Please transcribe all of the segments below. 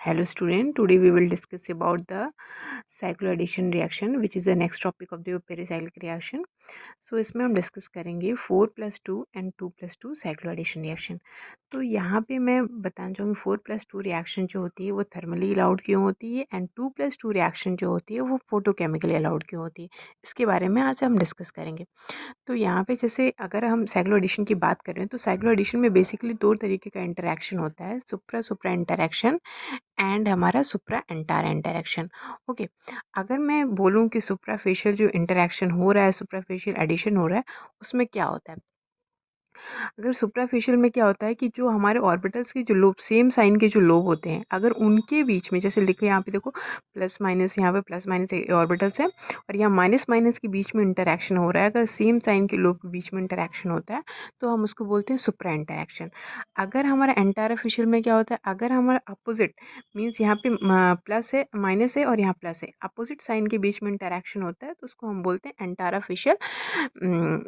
Hello student, today we will discuss about the cycloaddition reaction which is the next topic of the pericyclic reaction. So इसमें हम discuss करेंगे 4+2 and 2+2 cycloaddition reaction. तो यहाँ पे मैं बताना चाहूँगी 4+2 रिएक्शन जो होती है वो थर्मली अलाउड क्यों होती है एंड 2+2 रिएक्शन जो होती है वो फोटोकेमिकली अलाउड क्यों होती है, इसके बारे में आज हम डिस्कस करेंगे। तो यहाँ पे जैसे अगर हम साइक्लो एडिशन की बात करें तो साइक्लो एडिशन में बेसिकली दो तरीके का इंटरेक्शन होता है, सुप्रा सुप्रा इंटरेक्शन एंड हमारा सुप्रा एंटार इंटरेक्शन। ओके, अगर मैं बोलूँ कि सुप्राफेशियल जो इंटरेक्शन हो रहा है, सुप्राफेशियल एडिशन हो रहा है, उसमें क्या होता है। अगर सुप्राफिशियल में क्या होता है कि जो हमारे ऑर्बिटल्स के जो लोब सेम साइन के जो लोब होते हैं, अगर उनके बीच में जैसे लिखो यहाँ पे देखो प्लस माइनस, यहाँ पे प्लस माइनस ऑर्बिटल्स है और यहाँ माइनस माइनस के बीच में इंटरेक्शन हो रहा है, अगर सेम साइन के लोब के बीच में इंटरेक्शन होता है तो हम उसको बोलते हैं सुप्रा इंटरेक्शन। अगर हमारा एंटाराफिशियल में क्या होता है, अगर हमारा अपोजिट मीन्स यहाँ पे प्लस है माइनस है और यहाँ प्लस है, अपोजिट साइन के बीच में इंटरेक्शन होता है तो उसको हम बोलते हैं एंटाराफिशियल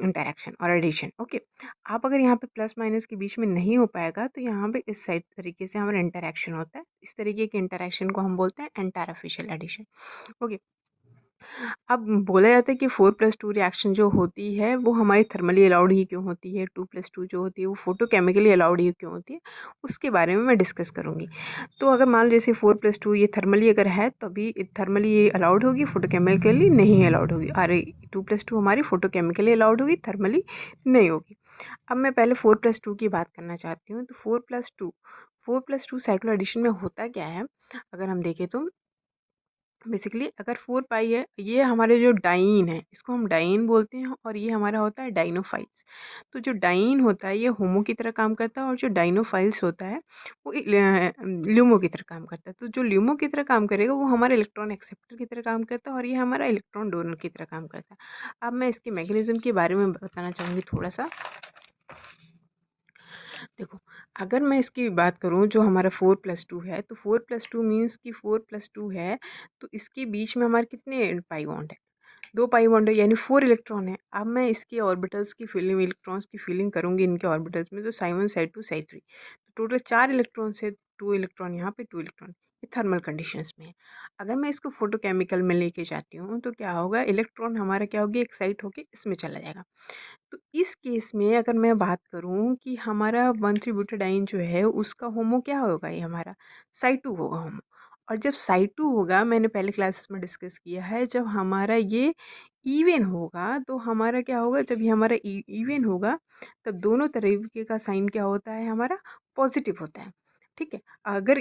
इंटरेक्शन और एडिशन। ओके, आप अगर यहाँ पे प्लस माइनस के बीच में नहीं हो पाएगा तो यहाँ पे इस साइड तरीके से हमारा इंटरेक्शन होता है, इस तरीके के इंटरेक्शन को हम बोलते हैं एंटाराफिशियल एडिशन। ओके, अब बोला जाता है कि 4+2 रिएक्शन जो होती है वो हमारी थर्मली अलाउड ही क्यों होती है, 2+2 जो होती है वो फोटोकेमिकली अलाउड ही क्यों होती है, उसके बारे में मैं डिस्कस करूंगी। तो अगर मान लो जैसे 4+2 ये थर्मली अगर है तो अभी थर्मली ये अलाउड होगी, फोटोकेमिकली नहीं अलाउड होगी। अरे 2+2 हमारी फोटोकेमिकली अलाउड होगी, थर्मली नहीं होगी। अब मैं पहले 4+2 की बात करना चाहती हूँ। तो 4+2 साइक्लो एडिशन में होता क्या है, अगर हम देखें तो बेसिकली अगर 4 पाई है, ये हमारे जो डाइन है इसको हम डाइन बोलते हैं और ये हमारा होता है डाइनोफाइल्स। तो जो डाइन होता है ये होमो की तरह काम करता है और जो डाइनोफाइल्स होता है वो ल्यूमो की तरह काम करता है। तो जो ल्यूमो की तरह काम करेगा वो हमारे इलेक्ट्रॉन एक्सेप्टर की तरह काम करता है और ये हमारा इलेक्ट्रॉन डोनर की तरह काम करता है। अब मैं इसके मैकेनिज्म के बारे में बताना चाहूँगी थोड़ा सा। देखो, अगर मैं इसकी बात करूँ जो हमारा 4+2 है, तो 4+2 मीन्स कि 4+2 है तो इसके बीच में हमारे कितने पाई बॉन्ड है, 2 पाई बॉन्ड है यानी 4 इलेक्ट्रॉन है। अब मैं इसके ऑर्बिटल्स की फिलिंग, इलेक्ट्रॉन्स की फिलिंग करूंगी इनके ऑर्बिटल्स में, तो साई 1 साई 2 साई 3, तो टोटल 4 इलेक्ट्रॉन से 2 इलेक्ट्रॉन यहाँ पे 2 इलेक्ट्रॉन, ये थर्मल कंडीशंस में है। अगर मैं इसको फोटोकेमिकल में लेके जाती हूँ तो क्या होगा, इलेक्ट्रॉन हमारा क्या होगी, एक्साइट होके इसमें चला जाएगा। तो इस केस में अगर मैं बात करूँ कि हमारा 1,3-ब्यूटाडाइन जो है उसका होमो क्या होगा, ये हमारा साई 2 होगा होमो। और जब साई 2 होगा, मैंने पहले क्लासेस में डिस्कस किया है, जब हमारा ये इवन होगा तो हमारा क्या होगा, जब ये हमारा इवन होगा तब दोनों तरीके का साइन क्या होता है, हमारा पॉजिटिव होता है। ठीक है, अगर